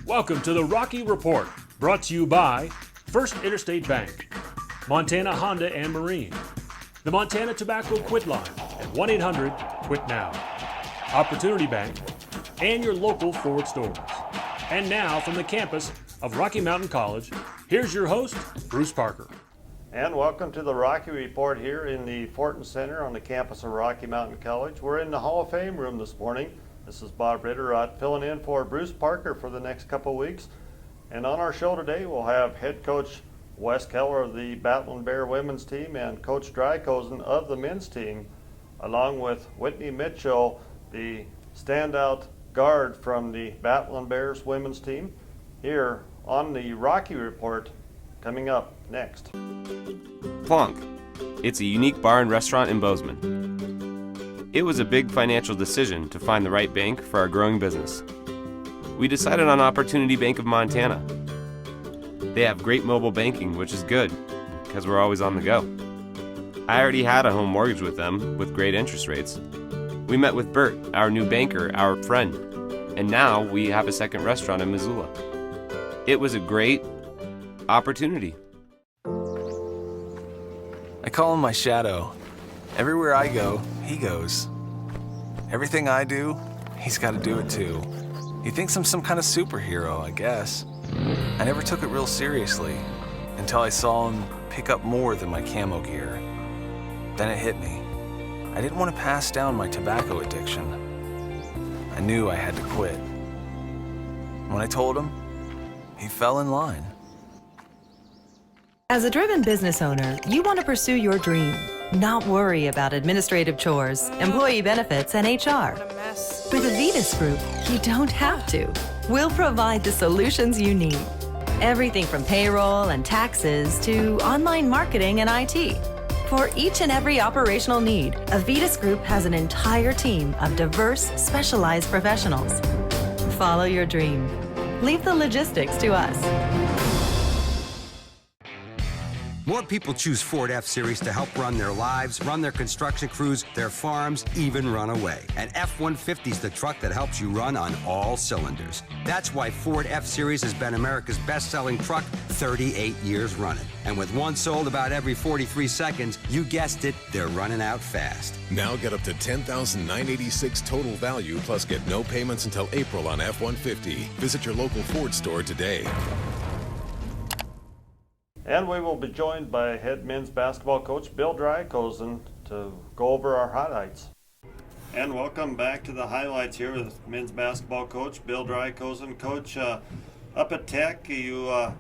Welcome to the Rocky Report, brought to you by First Interstate Bank, Montana Honda and Marine, the Montana Tobacco Quit Line at 1-800-QUIT-NOW, Opportunity Bank, and your local Ford stores. And now from the campus of Rocky Mountain College, here's your host, Bruce Parker. And welcome to the Rocky Report here in the Fortin Center on the campus of Rocky Mountain College. We're in the Hall of Fame room this morning. This is Bob Rittierod filling in for Bruce Parker for the next couple weeks. And on our show today, we'll have head coach Wes Keller of the Battling Bear women's team and Coach Dreikosen of the men's team, along with Whitney Mitchell, the standout guard from the Battling Bears women's team, here on the Rocky Report, coming up next. Plonk. It's a unique bar and restaurant in Bozeman. It was a big financial decision to find the right bank for our growing business. We decided on Opportunity Bank of Montana. They have great mobile banking, which is good, because we're always on the go. I already had a home mortgage with them with great interest rates. We met with Bert, our new banker, our friend, and now we have a second restaurant in Missoula. It was a great opportunity. I call him my shadow. Everywhere I go, he goes. Everything I do, he's got to do it too. He thinks I'm some kind of superhero, I guess. I never took it real seriously until I saw him pick up more than my camo gear. Then it hit me. I didn't want to pass down my tobacco addiction. I knew I had to quit. When I told him, he fell in line. As a driven business owner, you want to pursue your dream, not worry about administrative chores, employee benefits, and HR. With Avitas Group, you don't have to. We'll provide the solutions you need. Everything from payroll and taxes to online marketing and IT. For each and every operational need, Avitas Group has an entire team of diverse, specialized professionals. Follow your dream. Leave the logistics to us. More people choose Ford F-Series to help run their lives, run their construction crews, their farms, even run away. And F-150 is the truck that helps you run on all cylinders. That's why Ford F-Series has been America's best-selling truck 38 years running. And with one sold about every 43 seconds, you guessed it, they're running out fast. Now get up to $10,986 total value, plus get no payments until April on F-150. Visit your local Ford store today. And we will be joined by head men's basketball coach Bill Dreikosen to go over our highlights. And welcome back to the highlights here with men's basketball coach Bill Dreikosen. Coach, up at Tech, you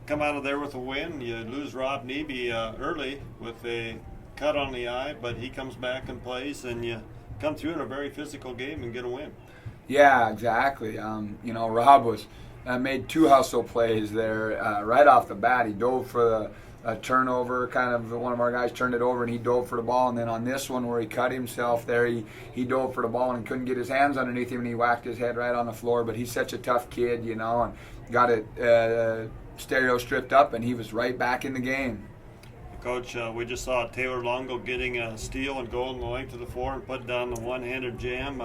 come out of there with a win. You lose Rob Neby early with a cut on the eye, but he comes back and plays, and you come through in a very physical game and get a win. Yeah, exactly. Rob was made two hustle plays there right off the bat. He dove for a turnover, kind of one of our guys turned it over and he dove for the ball. And then on this one where he cut himself there, he dove for the ball and he couldn't get his hands underneath him and he whacked his head right on the floor. But he's such a tough kid, and got it stereo stripped up and he was right back in the game. Coach, we just saw Taylor Longo getting a steal and going the length of the floor and put down the one-handed jam.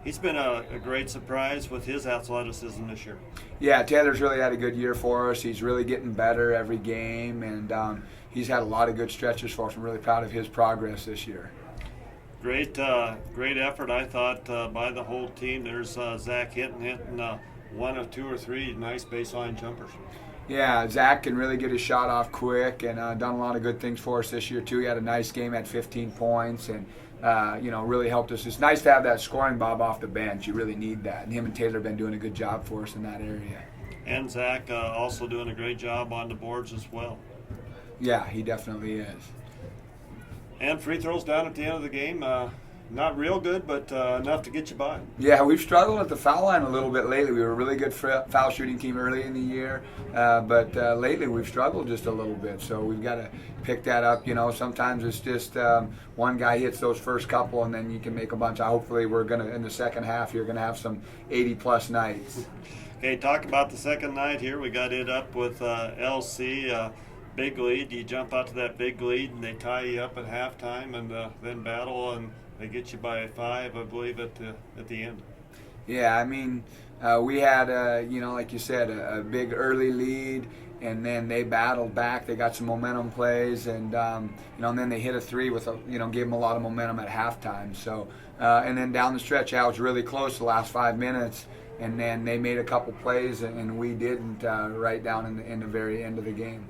He's been a great surprise with his athleticism this year. Yeah, Taylor's really had a good year for us. He's really getting better every game, and he's had a lot of good stretches for us. I'm really proud of his progress this year. Great effort, I thought, by the whole team. There's Zach hitting one of two or three nice baseline jumpers. Yeah, Zach can really get his shot off quick and done a lot of good things for us this year, too. He had a nice game at 15 points and really helped us. It's nice to have that scoring Bob off the bench. You really need that. And him and Taylor have been doing a good job for us in that area. And Zach also doing a great job on the boards as well. Yeah, he definitely is. And free throws down at the end of the game. Not real good, but enough to get you by. Yeah, we've struggled at the foul line a little bit lately. We were a really good foul shooting team early in the year, but lately we've struggled just a little bit. So we've got to pick that up. Sometimes it's just one guy hits those first couple, and then you can make a bunch. Hopefully, we're gonna in the second half. You're gonna have some 80-plus nights. Okay, talk about the second night here. We got it up with LC. Big lead. You jump out to that big lead, and they tie you up at halftime, and then battle and. They get you by 5, I believe, at the end. Yeah, I mean, We had, like you said, a big early lead, and then they battled back. They got some momentum plays, and and then they hit a three with gave them a lot of momentum at halftime. So, and then down the stretch, it was really close the last 5 minutes, and then they made a couple plays, and we didn't right down in the very end of the game.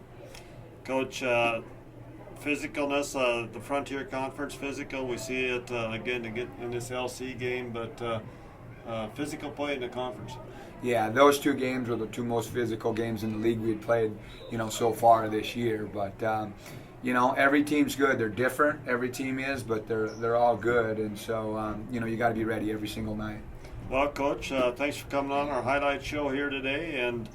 Coach, physicalness, the Frontier Conference physical, we see it again to get in this LC game, but physical play in the conference. Yeah, those two games were the two most physical games in the league we had played, so far this year. But every team's good. They're different. Every team is, but they're all good. And so you got to be ready every single night. Well, Coach, thanks for coming on our highlight show here today, and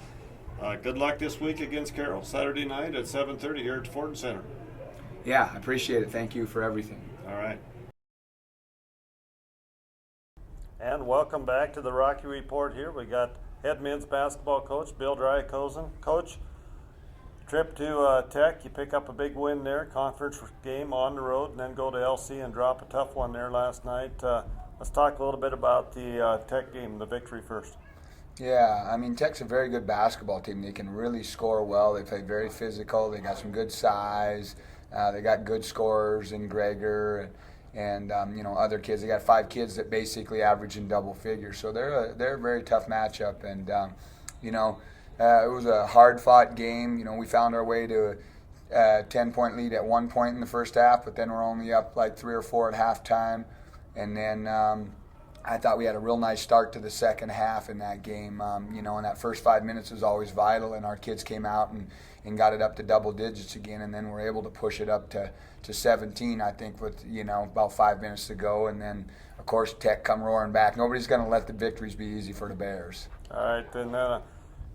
good luck this week against Carroll Saturday night at 7:30 here at the Fortin Center. Yeah, I appreciate it. Thank you for everything. All right. And welcome back to the Rocky Report here. We got head men's basketball coach Bill Dreikosen. Coach, trip to Tech, you pick up a big win there, conference game on the road, and then go to LC and drop a tough one there last night. Let's talk a little bit about the Tech game, the victory first. Yeah, I mean, Tech's a very good basketball team. They can really score well. They play very physical. They got some good size. They got good scorers in Gregor and other kids. They got 5 kids that basically average in double figures. So they're a very tough matchup. And it was a hard-fought game. We found our way to a 10-point lead at one point in the first half, but then we're only up like 3 or 4 at halftime. And then I thought we had a real nice start to the second half in that game. And that first 5 minutes was always vital, and our kids came out and got it up to double digits again, and then we're able to push it up to 17, I think, with about 5 minutes to go. And then, of course, Tech come roaring back. Nobody's going to let the victories be easy for the Bears. All right, then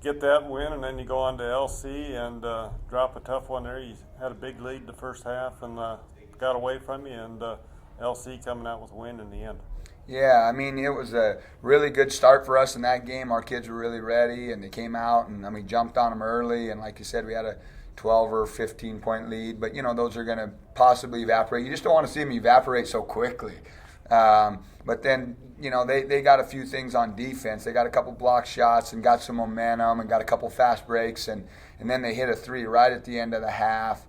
get that win, and then you go on to LC and drop a tough one there. You had a big lead the first half and got away from you, and LC coming out with a win in the end. Yeah, I mean, it was a really good start for us in that game. Our kids were really ready, and they came out, and we jumped on them early. And like you said, we had a 12 or 15-point lead. But, those are going to possibly evaporate. You just don't want to see them evaporate so quickly. But then, they got a few things on defense. They got a couple block shots and got some momentum and got a couple fast breaks. And then they hit a 3 right at the end of the half,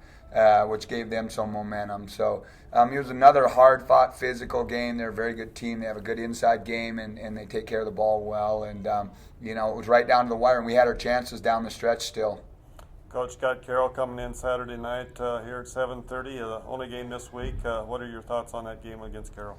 which gave them some momentum. So it was another hard-fought, physical game. They're a very good team. They have a good inside game, and they take care of the ball well. And, it was right down to the wire, and we had our chances down the stretch still. Coach, got Carroll coming in Saturday night here at 7:30, the only game this week. What are your thoughts on that game against Carroll?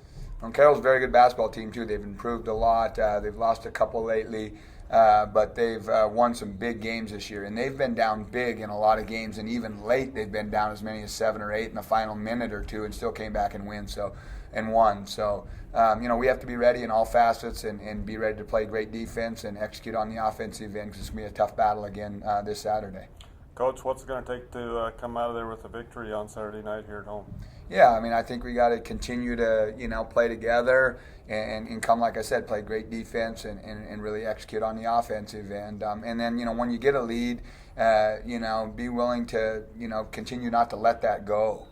Carroll's a very good basketball team, too. They've improved a lot. They've lost a couple lately. But they've won some big games this year, and they've been down big in a lot of games, and even late they've been down as many as 7 or 8 in the final minute or two and still came back and won. So we have to be ready in all facets and be ready to play great defense and execute on the offensive end, because it's going to be a tough battle again this Saturday. Coach, what's it going to take to come out of there with a victory on Saturday night here at home? Yeah, I think we got to continue to, play together and come, like I said, play great defense and really execute on the offensive end. And then, when you get a lead, be willing to, continue not to let that go.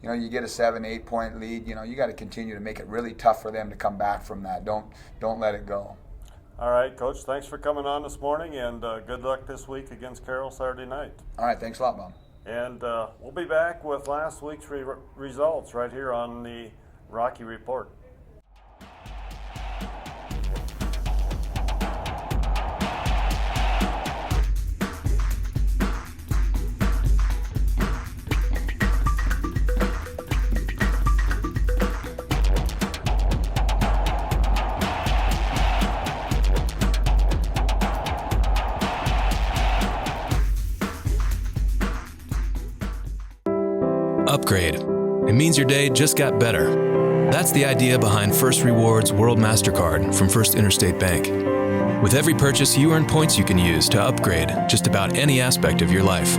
You get a 7-8 point lead, you got to continue to make it really tough for them to come back from that. Don't let it go. All right, Coach, thanks for coming on this morning, and good luck this week against Carroll Saturday night. All right, thanks a lot, Bob. And we'll be back with last week's results right here on the Rocky Report. Upgrade. It means your day just got better. That's the idea behind First Rewards World MasterCard from First Interstate Bank. With every purchase, you earn points you can use to upgrade just about any aspect of your life.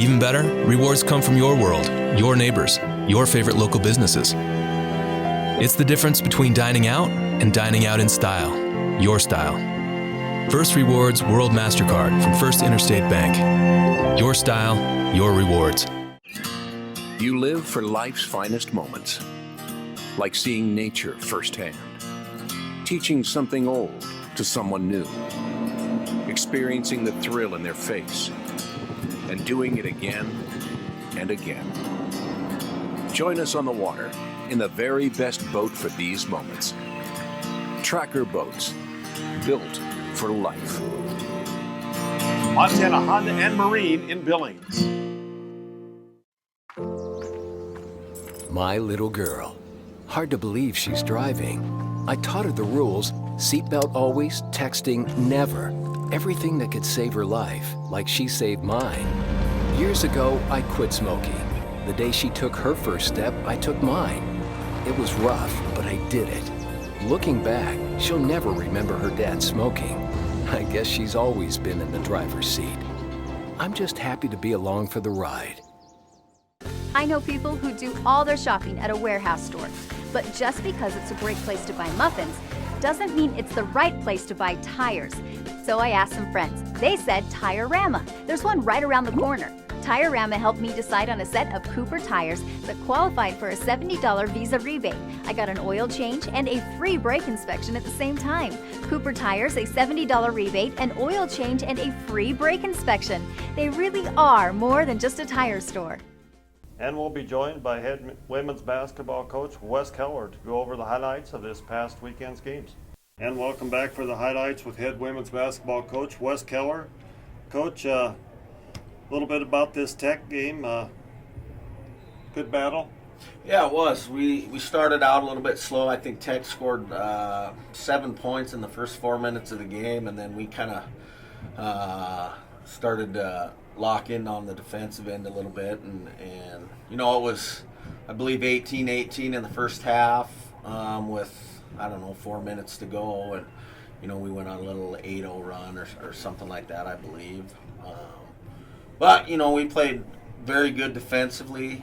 Even better, rewards come from your world, your neighbors, your favorite local businesses. It's the difference between dining out and dining out in style, your style. First Rewards World MasterCard from First Interstate Bank. Your style, your rewards. You live for life's finest moments, like seeing nature firsthand, teaching something old to someone new, experiencing the thrill in their face, and doing it again and again. Join us on the water in the very best boat for these moments. Tracker boats, built for life. Montana Honda and Marine in Billings. My little girl. Hard to believe she's driving. I taught her the rules: seatbelt always, texting never. Everything that could save her life, like she saved mine. Years ago, I quit smoking. The day she took her first step, I took mine. It was rough, but I did it. Looking back, she'll never remember her dad smoking. I guess she's always been in the driver's seat. I'm just happy to be along for the ride. I know people who do all their shopping at a warehouse store, but just because it's a great place to buy muffins doesn't mean it's the right place to buy tires. So I asked some friends. They said Tire-Rama. There's one right around the corner. Tire-Rama helped me decide on a set of Cooper tires that qualified for a $70 Visa rebate. I got an oil change and a free brake inspection at the same time. Cooper tires, a $70 rebate, an oil change, and a free brake inspection. They really are more than just a tire store. And we'll be joined by head women's basketball coach Wes Keller to go over the highlights of this past weekend's games. And welcome back for the highlights with head women's basketball coach Wes Keller. Coach, a little bit about this Tech game. Good battle. Yeah, it was. We started out a little bit slow. I think Tech scored 7 points in the first 4 minutes of the game, and then we kind of started to lock in on the defensive end a little bit. And you know, it was, I believe, 18-18 in the first half with, I don't know, 4 minutes to go. And, you know, we went on a little 8-0 run or something like that, I believe. But, you know, we played very good defensively,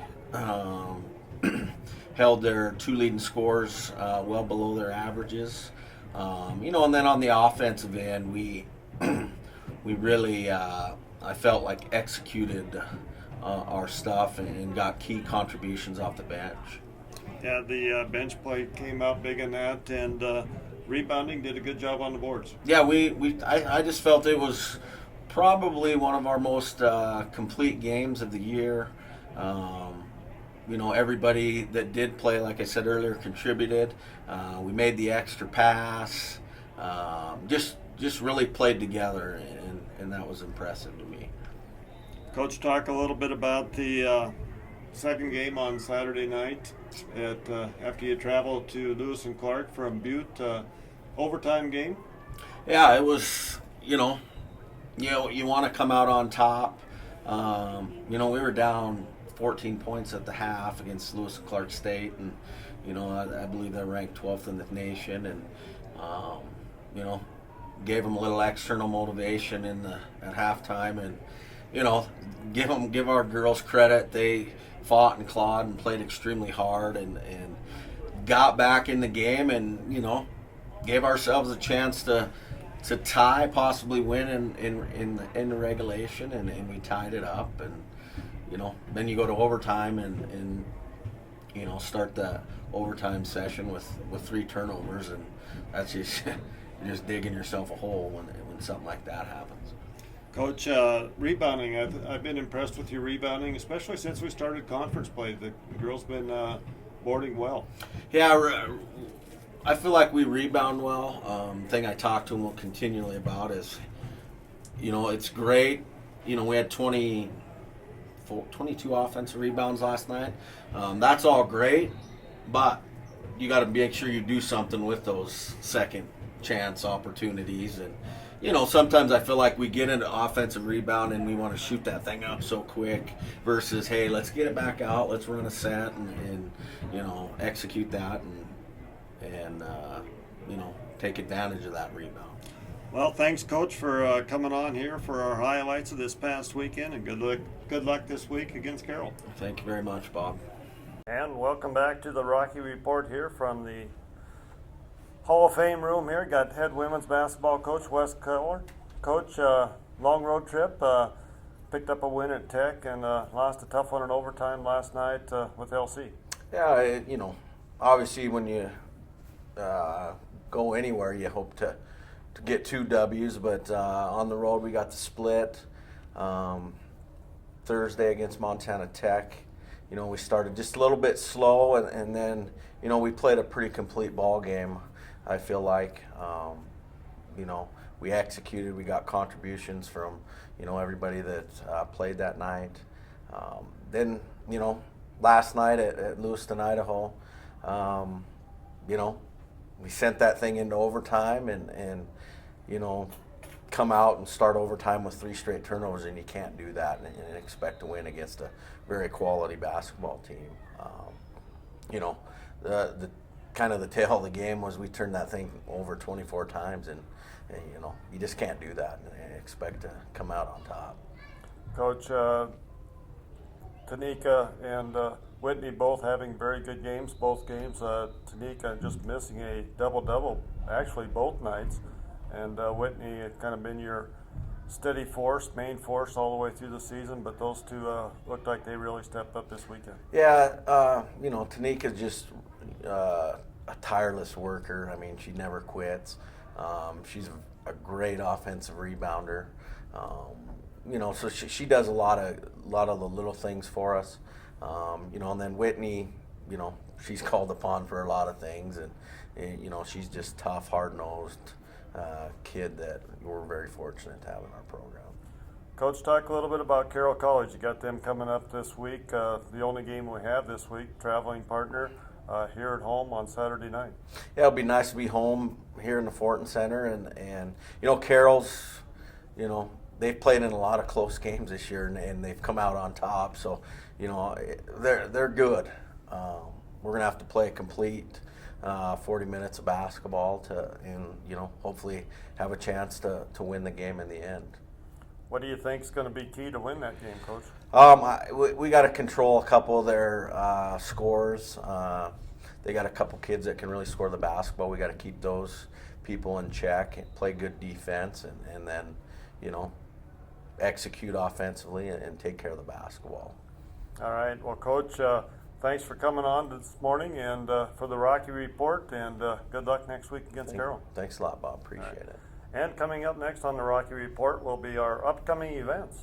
held their 2 leading scores well below their averages. You know, and then on the offensive end, we really, I felt like, executed our stuff and got key contributions off the bench. Yeah, the bench play came out big in that, and rebounding did a good job on the boards. Yeah, I just felt it was probably one of our most complete games of the year. You know, everybody that did play, like I said earlier, contributed. We made the extra pass. Just really played together, and that was impressive to me. Coach, talk a little bit about the second game on Saturday night after you traveled to Lewis and Clark from Butte. Overtime game. Yeah, it was. You want to come out on top. You know, we were down 14 points at the half against Lewis and Clark State, and you know, I believe they're ranked 12th in the nation, and you know, gave them a little external motivation at halftime, and you know, give our girls credit. They fought and clawed and played extremely hard, and got back in the game, and you know, gave ourselves a chance to tie, possibly win in the regulation, and we tied it up, and you know, then you go to overtime and you know, start the overtime session with 3 turnovers, and that's just you're just digging yourself a hole when something like that happens. Coach, rebounding, I've been impressed with your rebounding, especially since we started conference play. The girls been boarding well. Yeah, I feel like we rebound well. Thing I talk to them continually about is, you know, it's great. You know, we had 22 offensive rebounds last night. That's all great, but you got to make sure you do something with those second chance opportunities. And you know, sometimes I feel like we get into offensive rebound and we want to shoot that thing up so quick versus, hey, let's get it back out, let's run a set and you know, execute that and you know, take advantage of that rebound. Well, thanks, Coach, for coming on here for our highlights of this past weekend, and good luck this week against Carroll. Thank you very much, Bob. And welcome back to the Rocky Report here from the Hall of Fame room here. Got head women's basketball coach Wes Keller. Coach, long road trip, picked up a win at Tech and lost a tough one in overtime last night with LC. Yeah, you know, obviously when you go anywhere, you hope to, to get 2 W's, but on the road we got the split. Thursday against Montana Tech, we started just a little bit slow, and then, we played a pretty complete ball game, I feel like. We executed, we got contributions from, everybody that played that night. Then, last night at Lewiston, Idaho, we sent that thing into overtime and come out and start overtime with 3 straight turnovers, and you can't do that and expect to win against a very quality basketball team. The kind of the tail of the game was we turned that thing over 24 times, and you just can't do that and expect to come out on top. Coach, Tanika and Whitney both having very good games, both games. Tanika just missing a double-double, actually both nights. And Whitney had kind of been your steady force, main force all the way through the season, but those two looked like they really stepped up this weekend. Yeah, Tanika's just a tireless worker. I mean, she never quits. She's a great offensive rebounder. So she does a lot of the little things for us. And then Whitney, she's called upon for a lot of things, and she's just tough, hard-nosed kid that we're very fortunate to have in our program. Coach, talk a little bit about Carroll College. You got them coming up this week. The only game we have this week, traveling partner here at home on Saturday night. Yeah, it'll be nice to be home here in the Fortin Center, and Carroll's, they've played in a lot of close games this year, and they've come out on top. So, they're good. We're gonna have to play a complete 40 minutes of basketball and hopefully have a chance to win the game in the end. What do you think is going to be key to win that game, Coach? We got to control a couple of their scores. They got a couple kids that can really score the basketball. We got to keep those people in check and play good defense, and then execute offensively and take care of the basketball. All right. Well, Coach, thanks for coming on this morning and for the Rocky Report, and good luck next week against Carroll. Thanks a lot, Bob. Appreciate it. And coming up next on the Rocky Report will be our upcoming events.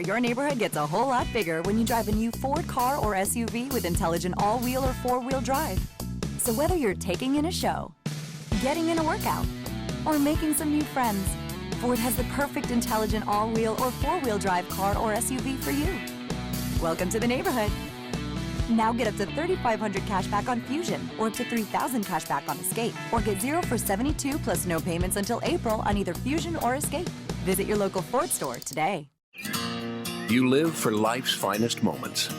Your neighborhood gets a whole lot bigger when you drive a new Ford car or SUV with intelligent all-wheel or four-wheel drive. So whether you're taking in a show, getting in a workout, or making some new friends, Ford has the perfect intelligent all-wheel or four-wheel drive car or SUV for you. Welcome to the neighborhood. Now get up to $3,500 cash back on Fusion, or up to $3,000 cash back on Escape, or get 0 for 72 plus no payments until April on either Fusion or Escape. Visit your local Ford store today. You live for life's finest moments,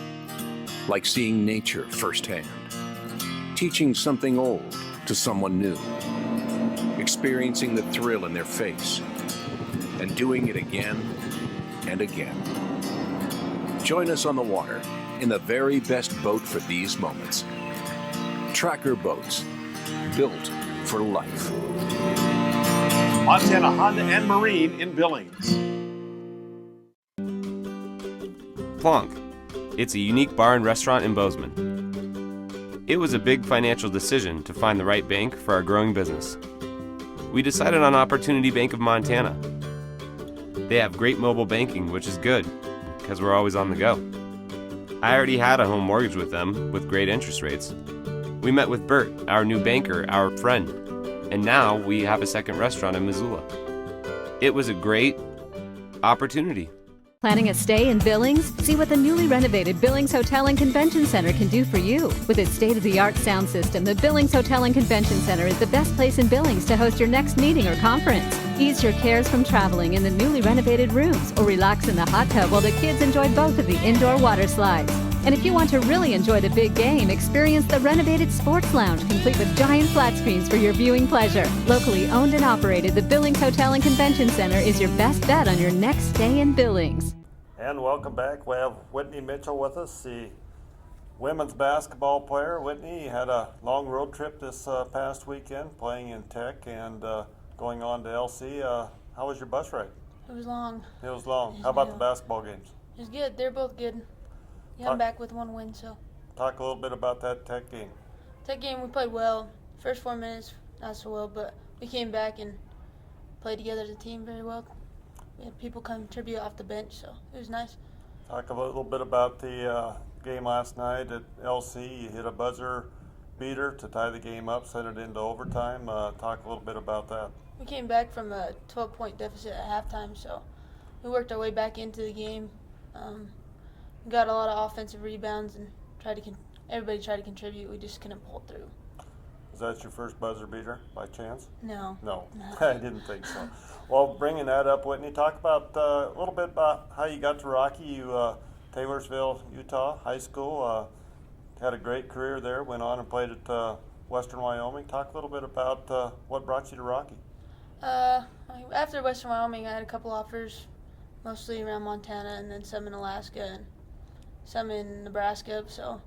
like seeing nature firsthand, teaching something old to someone new, experiencing the thrill in their face, and doing it again and again. Join us on the water in the very best boat for these moments. Tracker boats, built for life. Montana Honda and Marine in Billings. Plonk. It's a unique bar and restaurant in Bozeman. It was a big financial decision to find the right bank for our growing business. We decided on Opportunity Bank of Montana. They have great mobile banking, which is good, because we're always on the go. I already had a home mortgage with them, with great interest rates. We met with Bert, our new banker, our friend, and now we have a second restaurant in Missoula. It was a great opportunity. Planning a stay in Billings? See what the newly renovated Billings Hotel and Convention Center can do for you. With its state-of-the-art sound system, the Billings Hotel and Convention Center is the best place in Billings to host your next meeting or conference. Ease your cares from traveling in the newly renovated rooms or relax in the hot tub while the kids enjoy both of the indoor water slides. And if you want to really enjoy the big game, experience the renovated Sports Lounge, complete with giant flat screens for your viewing pleasure. Locally owned and operated, the Billings Hotel and Convention Center is your best bet on your next stay in Billings. And welcome back. We have Whitney Mitchell with us, the women's basketball player. Whitney, you had a long road trip this past weekend, playing in Tech and going on to LC. How was your bus ride? It was long. It was long. How about the basketball games? It was good. They're both good. Yeah, I'm back with one win, so. Talk a little bit about that Tech game. Tech game, we played well. First 4 minutes, not so well, but we came back and played together as a team very well. We had people contribute off the bench, so it was nice. Talk a little bit about the game last night at LC. You hit a buzzer beater to tie the game up, send it into overtime. Talk a little bit about that. We came back from a 12-point deficit at halftime, so we worked our way back into the game. We got a lot of offensive rebounds and everybody tried to contribute. We just couldn't pull through. Is that your first buzzer beater by chance? No. No, I didn't think so. Well, bringing that up, Whitney, talk about a little bit about how you got to Rocky. You, Taylorsville, Utah, high school, had a great career there, went on and played at Western Wyoming. Talk a little bit about what brought you to Rocky. After Western Wyoming, I had a couple offers, mostly around Montana and then some in Alaska and some in Nebraska. So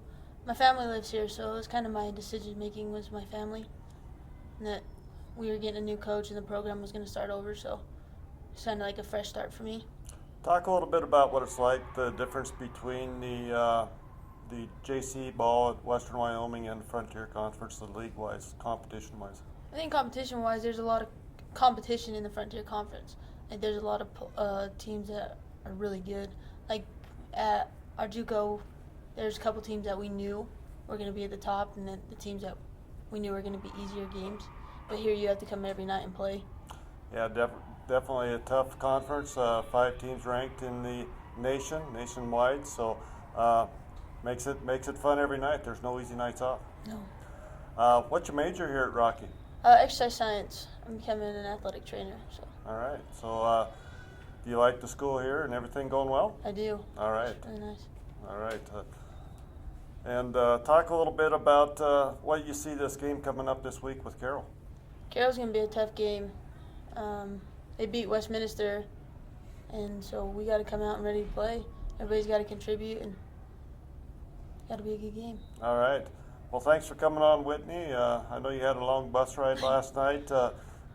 my family lives here, so it was kind of my decision making was my family, and that we were getting a new coach and the program was going to start over, so it's kind of like a fresh start for me. Talk a little bit about what it's like, the difference between the JC ball at Western Wyoming and Frontier Conference, the league-wise, competition-wise. I think competition-wise, there's a lot of competition in the Frontier Conference. Like there's a lot of teams that are really good. Like at our JUCO, there's a couple teams that we knew were going to be at the top, and then the teams that we knew were going to be easier games. But here you have to come every night and play. Yeah, definitely a tough conference. 5 teams ranked in the nationwide. So makes it fun every night. There's no easy nights off. No. What's your major here at Rocky? Exercise science. I'm becoming an athletic trainer. So. All right. So do you like the school here and everything going well? I do. All right. It's really nice. All right. And talk a little bit about what you see this game coming up this week with Carroll. Carroll's going to be a tough game. They beat Westminster, and so we got to come out and ready to play. Everybody's got to contribute, and got to be a good game. All right. Well, thanks for coming on, Whitney. I know you had a long bus ride last night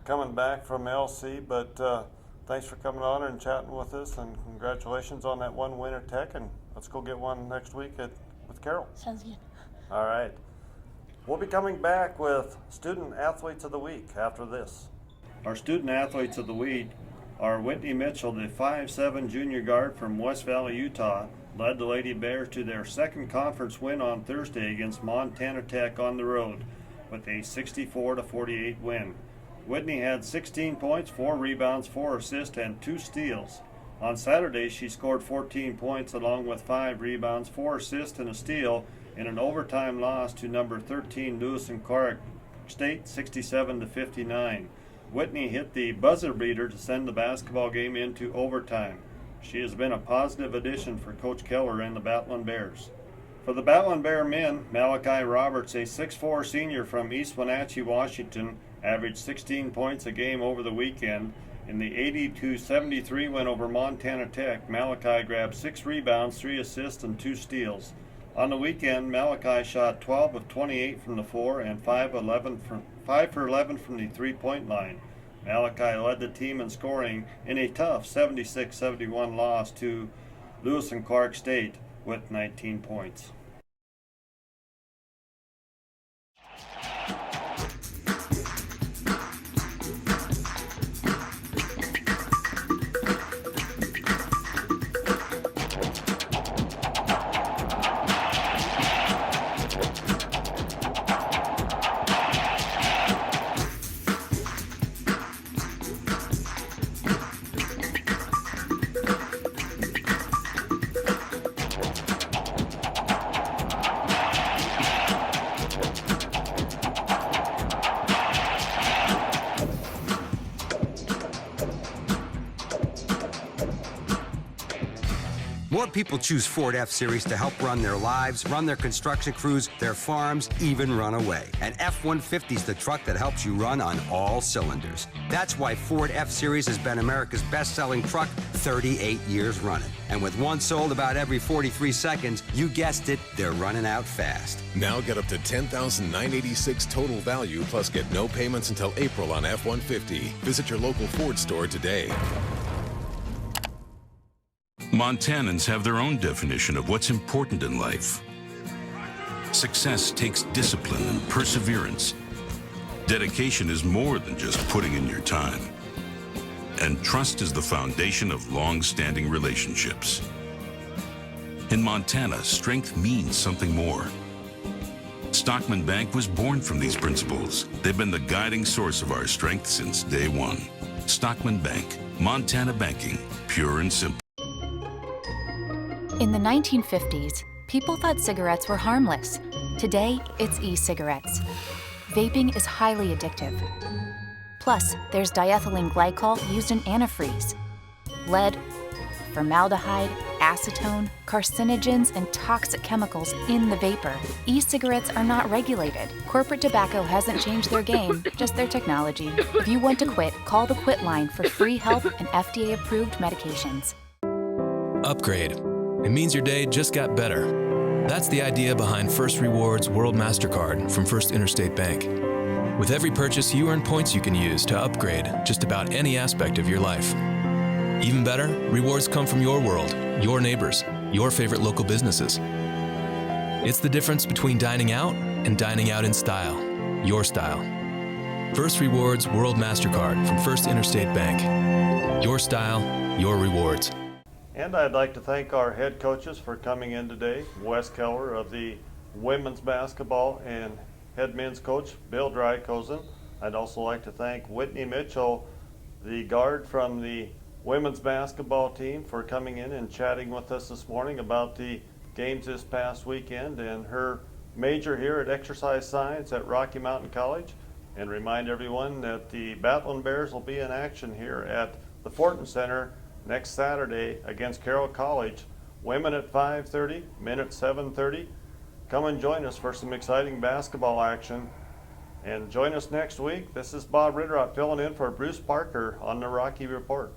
coming back from LC, but thanks for coming on and chatting with us, and congratulations on that one win at Tech, and let's go get one next week with Carroll. Sounds good. All right. We'll be coming back with Student Athletes of the Week after this. Our Student Athletes of the Week are Whitney Mitchell, the 5'7" junior guard from West Valley, Utah, led the Lady Bears to their second conference win on Thursday against Montana Tech on the road with a 64-48 win. Whitney had 16 points, 4 rebounds, 4 assists, and 2 steals. On Saturday, she scored 14 points along with 5 rebounds, 4 assists, and a steal in an overtime loss to number 13 Lewis and Clark State 67-59. Whitney hit the buzzer beater to send the basketball game into overtime. She has been a positive addition for Coach Keller and the Battling Bears. For the Battling Bear men, Malachi Roberts, a 6'4" senior from East Wenatchee, Washington, averaged 16 points a game over the weekend. In the 80-73 win over Montana Tech, Malachi grabbed 6 rebounds, 3 assists, and 2 steals. On the weekend, Malachi shot 12 of 28 from the floor and 5 for 11 from the three-point line. Malachi led the team in scoring in a tough 76-71 loss to Lewis and Clark State with 19 points. More people choose Ford F-Series to help run their lives, run their construction crews, their farms, even run away. And F-150 is the truck that helps you run on all cylinders. That's why Ford F-Series has been America's best-selling truck 38 years running. And with one sold about every 43 seconds, you guessed it, they're running out fast. Now get up to $10,986 total value plus get no payments until April on F-150. Visit your local Ford store today. Montanans have their own definition of what's important in life. Success takes discipline and perseverance. Dedication is more than just putting in your time. And trust is the foundation of long-standing relationships. In Montana, strength means something more. Stockman Bank was born from these principles. They've been the guiding source of our strength since day one. Stockman Bank, Montana banking, pure and simple. In the 1950s, people thought cigarettes were harmless. Today, it's e-cigarettes. Vaping is highly addictive. Plus, there's diethylene glycol used in antifreeze. Lead, formaldehyde, acetone, carcinogens, and toxic chemicals in the vapor. E-cigarettes are not regulated. Corporate tobacco hasn't changed their game, just their technology. If you want to quit, call the Quit line for free help and FDA-approved medications. Upgrade. It means your day just got better. That's the idea behind First Rewards World MasterCard from First Interstate Bank. With every purchase, you earn points you can use to upgrade just about any aspect of your life. Even better, rewards come from your world, your neighbors, your favorite local businesses. It's the difference between dining out and dining out in style, your style. First Rewards World MasterCard from First Interstate Bank. Your style, your rewards. And I'd like to thank our head coaches for coming in today. Wes Keller of the women's basketball and head men's coach Bill Dreikosen. I'd also like to thank Whitney Mitchell, the guard from the women's basketball team, for coming in and chatting with us this morning about the games this past weekend and her major here at exercise science at Rocky Mountain College. And remind everyone that the Battling Bears will be in action here at the Fortin Center next Saturday against Carroll College. Women at 5:30, men at 7:30. Come and join us for some exciting basketball action. And join us next week. This is Bob Rittierod filling in for Bruce Parker on the Rocky Report.